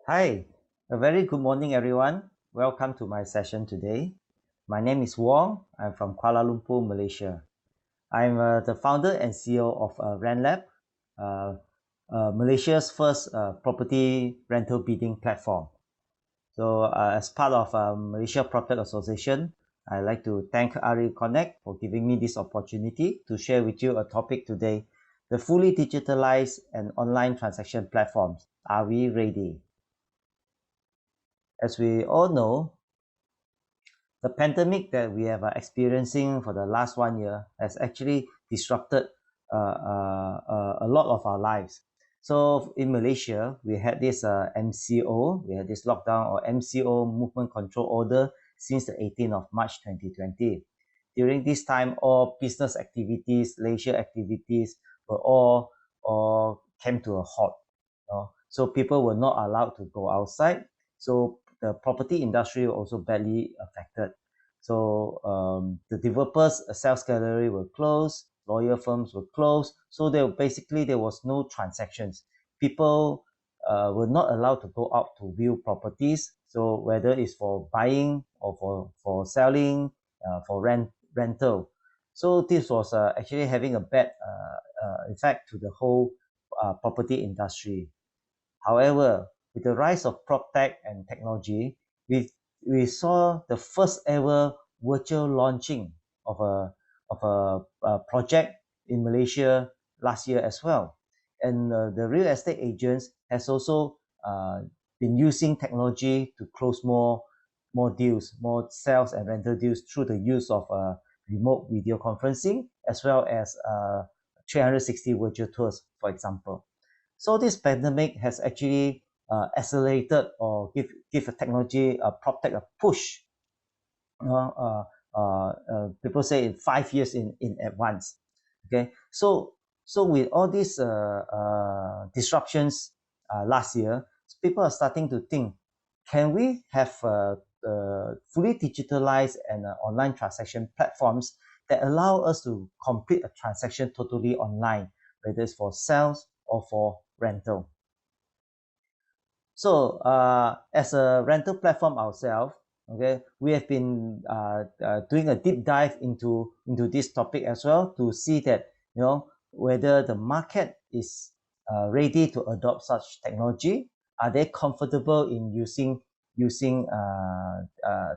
Hi, a very good morning, everyone. Welcome to my session today. My name is Wong. I'm from Kuala Lumpur, Malaysia. I'm the founder and CEO of Rentlab, uh, Malaysia's first property rental bidding platform. So, as part of Malaysia Proptech Association, I'd like to thank Ari Connect for giving me this opportunity to share with you a topic today: the fully digitalized and online transaction platforms. Are we ready? As we all know, the pandemic that we have experiencing for the last 1 year has actually disrupted a lot of our lives. So in Malaysia, we had this MCO, we had this lockdown or MCO movement control order since the 18th of March 2020. During this time, all business activities, leisure activities were all came to a halt. So people were not allowed to go outside. So the property industry also badly affected. So the developers, sales gallery were closed, lawyer firms were closed. So there was no transactions. People were not allowed to go out to view properties. So whether it's for buying or for selling, for rental. So this was actually having a bad effect to the whole property industry. However, with the rise of proptech and technology, we saw the first ever virtual launching of a project in Malaysia last year as well. And the real estate agents has also been using technology to close more deals, more sales and rental deals through the use of remote video conferencing as well as 360 virtual tours, for example. So this pandemic has actually accelerated or give a technology a proptech a push. You know, people say in 5 years in advance. Okay, so with all these disruptions last year, people are starting to think, can we have fully digitalized and online transaction platforms that allow us to complete a transaction totally online, whether it's for sales or for rental. So, as a rental platform ourselves, okay, we have been doing a deep dive into this topic as well to see that whether the market is ready to adopt such technology. Are they comfortable in using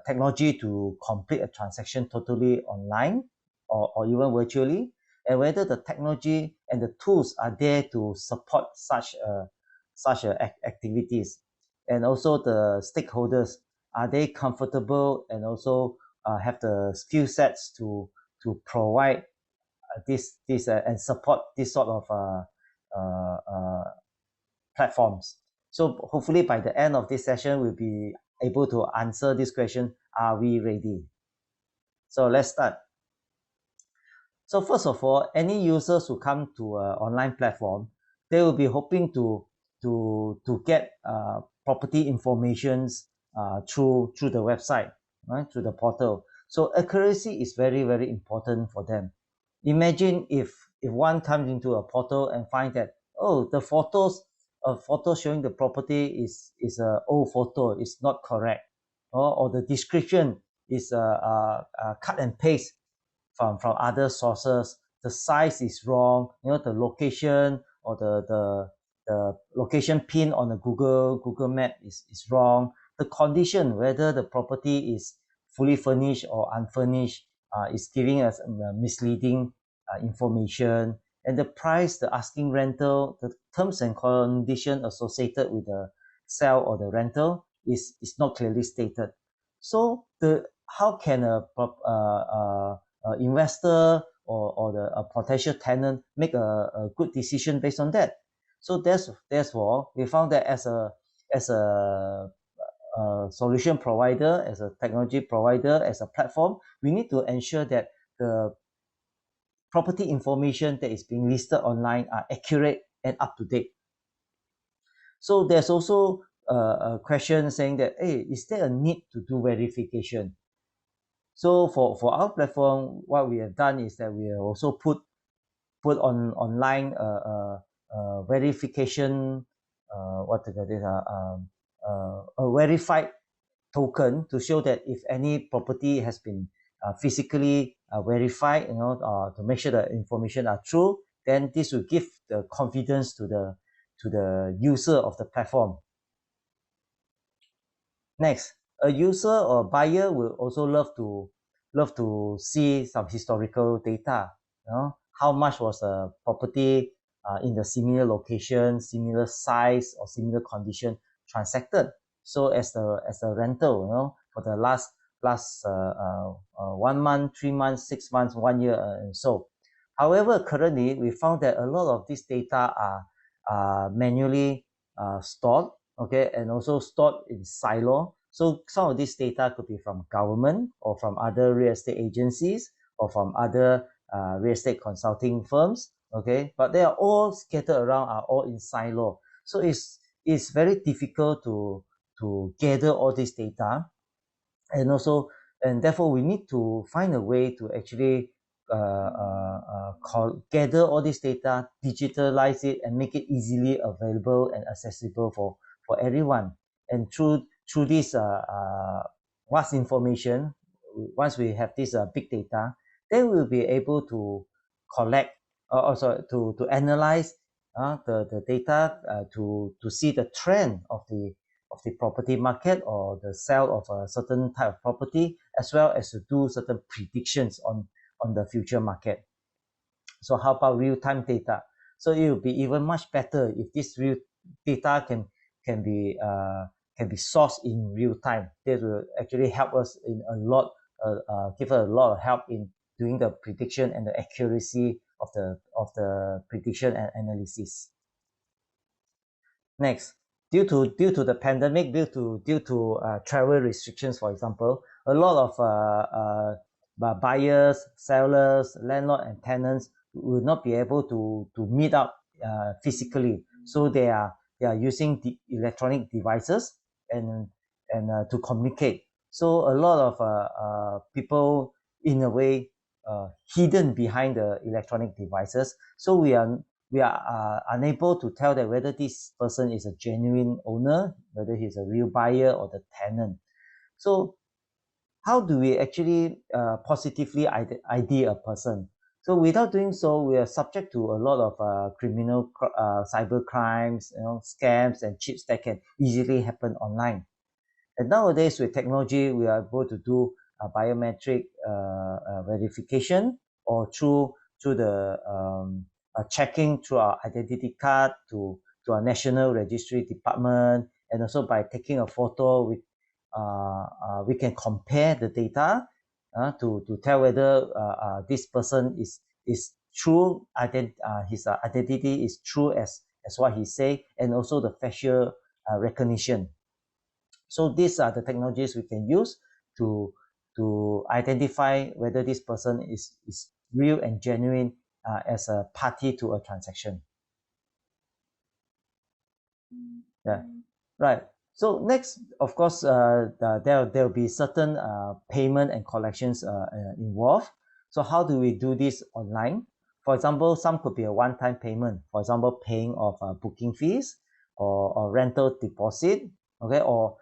technology to complete a transaction totally online or even virtually, and whether the technology and the tools are there to support such activities, and also the stakeholders, are they comfortable and also have the skill sets to provide this and support this sort of platforms. So hopefully by the end of this session, we'll be able to answer this question: are we ready? So let's start. So first of all, any users who come to an online platform, they will be hoping to get property informations through the website, right, through the portal. So accuracy is very, very important for them. Imagine if one comes into a portal and find that, oh, the photo showing the property is a old photo, is not correct, or the description is cut and paste from other sources. The size is wrong, the location or the location pin on the Google map is wrong. The condition, whether the property is fully furnished or unfurnished, is giving us misleading information. And the price, the asking rental, the terms and condition associated with the sale or the rental is not clearly stated. So the how can a investor or a potential tenant make a good decision based on that? So therefore we found that as a solution provider, as a technology provider, as a platform, we need to ensure that the property information that is being listed online are accurate and up to date. So there's also a question saying that, hey, is there a need to do verification? So for our platform, what we have done is that we have also put online verification, what to call this, a verified token to show that if any property has been physically verified, to make sure the information are true, then this will give the confidence to the user of the platform. Next, a user or buyer will also love to see some historical data. How much was a property in the similar location, similar size, or similar condition transacted. So as a rental, for the last 1 month, 3 months, 6 months, 1 year, and so. However, currently we found that a lot of this data are manually stored, okay, and also stored in silo. So some of this data could be from government or from other real estate agencies or from other real estate consulting firms, okay, but they are all scattered around, are all in silo. So it's very difficult to gather all this data, and therefore we need to find a way to actually gather all this data, digitalize it, and make it easily available and accessible for everyone. And through this vast information, once we have this big data, then we'll be able to collect, also to analyze the data to see the trend of the property market or the sale of a certain type of property, as well as to do certain predictions on the future market. So how about real-time data? So it will be even much better if this real data can be sourced in real time. This will actually help us in a lot, give us a lot of help in doing the prediction and the accuracy of the prediction and analysis. Next, due to the pandemic, due to travel restrictions, for example, a lot of buyers, sellers, landlord, and tenants will not be able to meet up physically. So they are using the electronic devices and to communicate. So a lot of people, in a way, hidden behind the electronic devices. So we are unable to tell that whether this person is a genuine owner, whether he's a real buyer or the tenant. So how do we actually positively ID a person? So without doing so, we are subject to a lot of criminal cyber crimes, scams and cheats that can easily happen online. And nowadays with technology, we are able to do biometric verification, or through the checking through our identity card to our national registry department, and also by taking a photo, we can compare the data to tell whether this person is true, his identity is true as what he say, and also the facial recognition. So these are the technologies we can use to identify whether this person is real and genuine as a party to a transaction. Yeah, right. So next, of course, there will be certain payment and collections involved. So how do we do this online? For example, some could be a one-time payment. For example, paying of booking fees or rental deposit, okay, or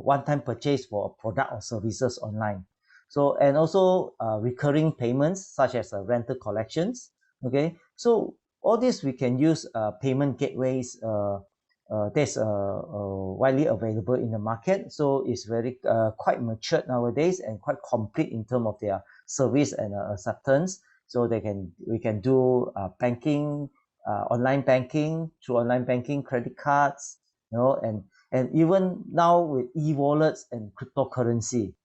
one-time purchase for a product or services online. So, and also recurring payments such as rental collections, okay. So all this we can use payment gateways that's widely available in the market. So it's very quite matured nowadays and quite complete in terms of their service and acceptance. So we can do banking, online banking, through online banking, credit cards, and even now with e-wallets and cryptocurrency.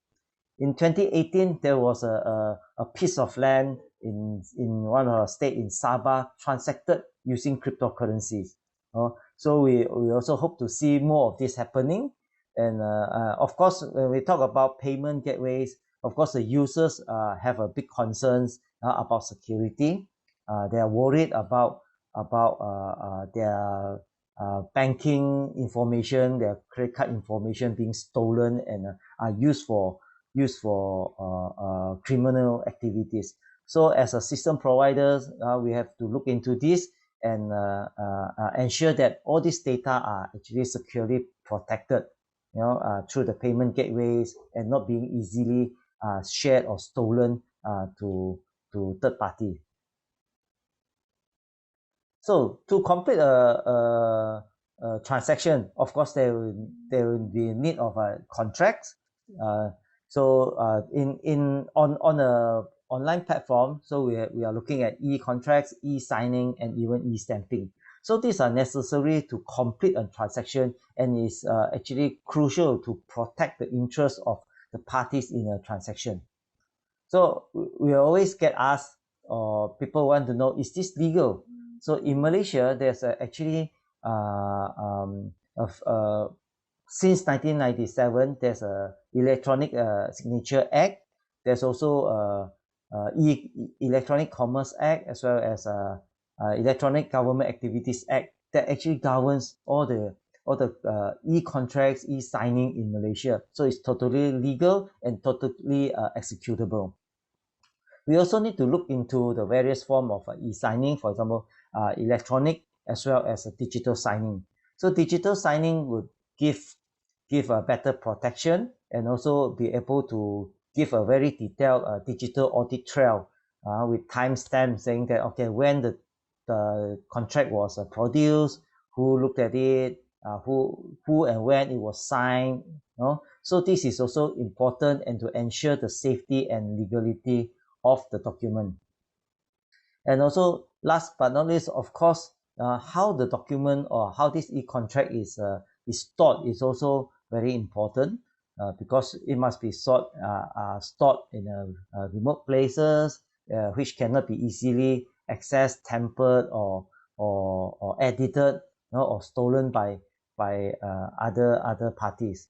In 2018, there was a piece of land in one of our state in Sabah transacted using cryptocurrencies. So we also hope to see more of this happening. And of course, when we talk about payment gateways, of course, the users have a big concerns about security. They are worried about their banking information, their credit card information being stolen and are used for criminal activities. So as a system providers, we have to look into this and ensure that all these data are actually securely protected, through the payment gateways and not being easily shared or stolen to third party. So to complete a transaction, of course, there will be need of a contract. On a online platform, so we are looking at e-contracts, e-signing, and even e-stamping. So these are necessary to complete a transaction and is actually crucial to protect the interests of the parties in a transaction. So we always get asked, or people want to know, is this legal? So in Malaysia, there's actually since 1997, there's a electronic signature act. There's also electronic commerce act, as well as electronic government activities act, that actually governs all the e-contracts, e-signing in Malaysia. So it's totally legal and totally executable. We also need to look into the various form of e-signing, for example, electronic as well as digital signing. So digital signing would give a better protection and also be able to give a very detailed digital audit trail with timestamp saying that, okay, when the contract was produced, who looked at it, who and when it was signed. So this is also important, and to ensure the safety and legality of the document. And also, last but not least, of course, how the document or how this e-contract is stored is also very important, because it must be stored in remote places, which cannot be easily accessed, tampered, or edited, or stolen by other parties.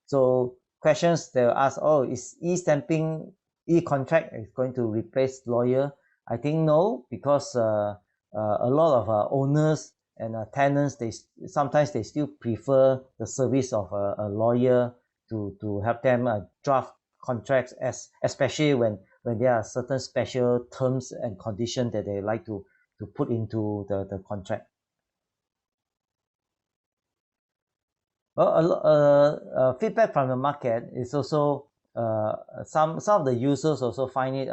So questions they will ask, oh, is e-stamping e-contract is going to replace lawyer? I think no, because a lot of owners and tenants, sometimes they still prefer the service of a lawyer to help them draft contracts, especially when there are certain special terms and conditions that they like to put into the contract. Well, feedback from the market is also some of the users also find it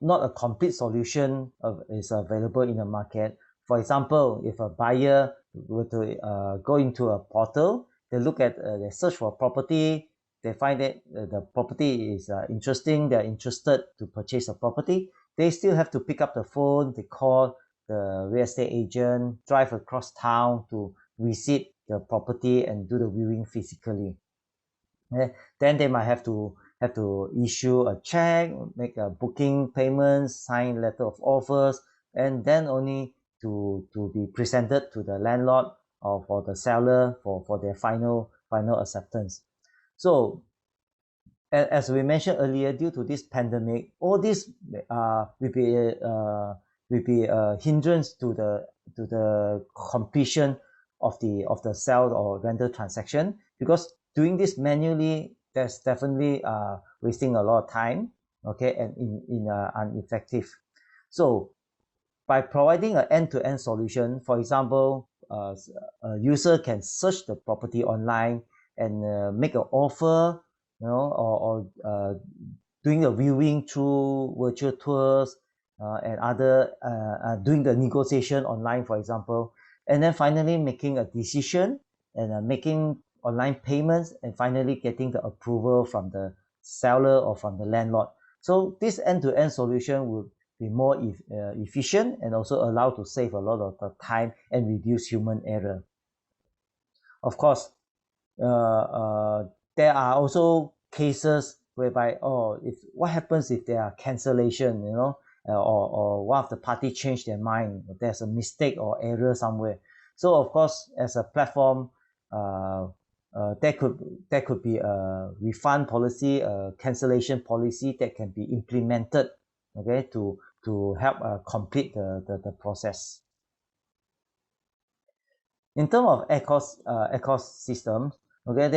not a complete solution is available in the market. For example, if a buyer were to go into a portal, they look at they search for property, they find that the property is interesting, they're interested to purchase a property, they still have to pick up the phone, they call the real estate agent, drive across town to visit the property and do the viewing physically. Then they might have to issue a check, make a booking payment, sign letter of offers, and then only to be presented to the landlord or for the seller for their final acceptance. So as we mentioned earlier, due to this pandemic, all this will be a hindrance to the completion of the sale or rental transaction, because doing this manually, that's definitely wasting a lot of time, okay, and ineffective. So by providing an end-to-end solution, for example, a user can search the property online and make an offer, or doing a viewing through virtual tours and other doing the negotiation online, for example, and then finally making a decision and making online payments, and finally getting the approval from the seller or from the landlord. So this end-to-end solution would be more efficient and also allow to save a lot of time and reduce human error. Of course, there are also cases whereby, what happens if there are cancellation, or one of the party change their mind, there's a mistake or error somewhere. So of course, as a platform, there could be a refund policy, a cancellation policy that can be implemented, okay, to help complete the process. In terms of ecosystem, okay,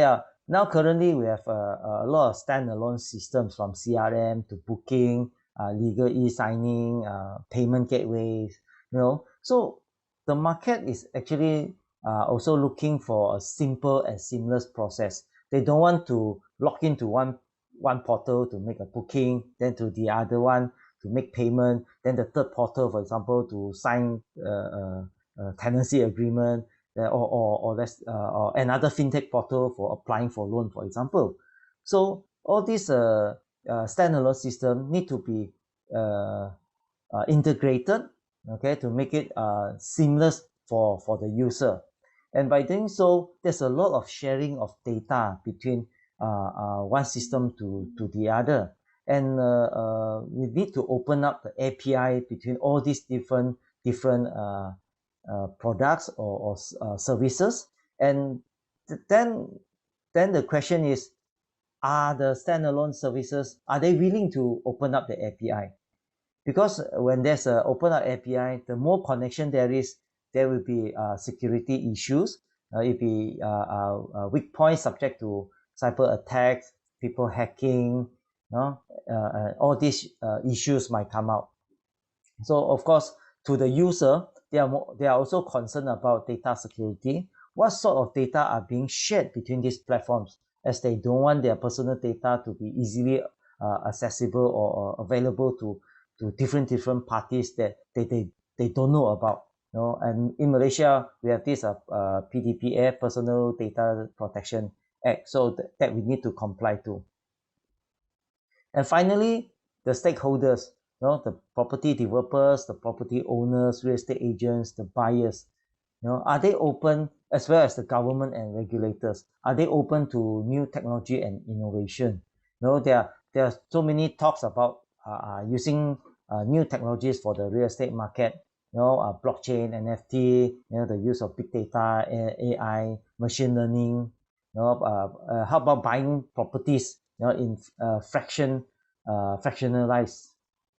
currently we have a lot of standalone systems, from CRM to booking, legal e-signing, payment gateways, So the market is actually also looking for a simple and seamless process. They don't want to log into one portal to make a booking, then to the other one to make payment, then the third portal, for example, to sign a tenancy agreement, or another fintech portal for applying for loan, for example. So all these standalone system need to be integrated, okay, to make it seamless for the user. And by doing so, there's a lot of sharing of data between one system to the other. And we need to open up the API between all these different products or services. And then the question is, are the standalone services, are they willing to open up the API? Because when there's an open up API, the more connection there is, there will be security issues. It will be weak points subject to cyber attacks, people hacking, all these issues might come out. So of course, to the user, they are also concerned about data security. What sort of data are being shared between these platforms, as they don't want their personal data to be easily accessible or available to different parties that they don't know about. And in Malaysia, we have this PDPA, Personal Data Protection Act, so that we need to comply to. And finally, the stakeholders, the property developers, the property owners, real estate agents, the buyers, are they open, as well as the government and regulators, are they open to new technology and innovation? There are so many talks about using new technologies for the real estate market, blockchain, NFT, the use of big data, AI, machine learning. How about buying properties, in fractionalized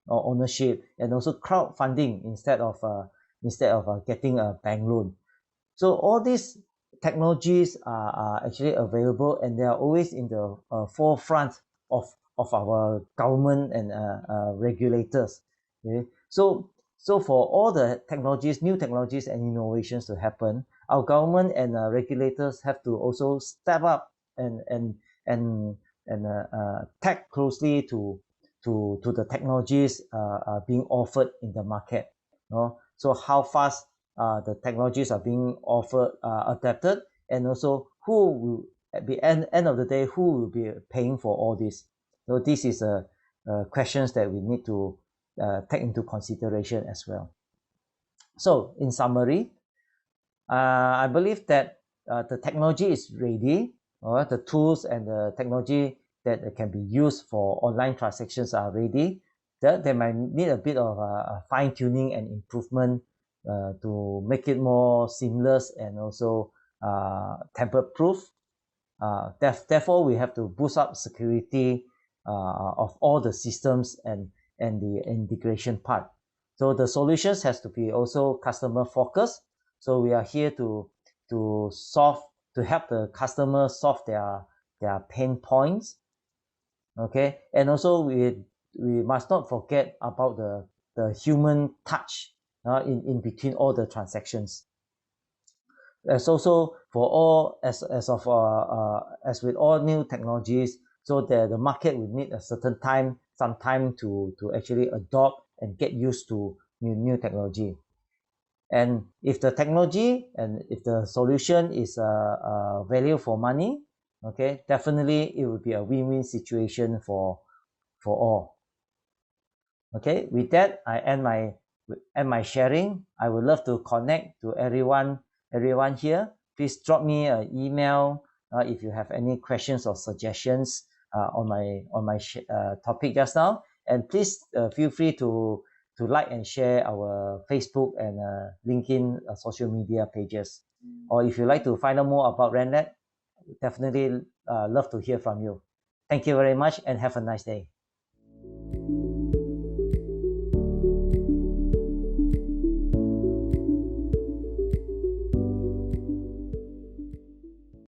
or ownership, and also crowdfunding instead of getting a bank loan. So all these technologies are actually available, and they are always in the forefront of our government and regulators. Okay? So for all the technologies, new technologies and innovations to happen, our government and regulators have to also step up and tag closely to the technologies being offered in the market. So how fast the technologies are being offered, adapted, and also who will, at the end of the day, who will be paying for all this. So this is questions that we need to take into consideration as well. So in summary, I believe that the technology is ready, or the tools and the technology that can be used for online transactions are ready. They might need a bit of fine-tuning and improvement to make it more seamless and also tamper-proof. Therefore, we have to boost up security of all the systems and the integration part. So the solutions has to be also customer focused. So we are here to help the customer solve their pain points. Okay, and also we must not forget about the human touch in between all the transactions. As also for all as with all new technologies, so the market will need a some time to actually adopt and get used to new technology. And if the technology and if the solution is value for money, okay, definitely it will be a win-win situation for all. Okay, with that, I end my sharing. I would love to connect to everyone here. Please drop me an email if you have any questions or suggestions on my topic just now. And please feel free to like and share our Facebook and LinkedIn social media pages. Or if you'd like to find out more about Rentlab, definitely love to hear from you. Thank you very much and have a nice day.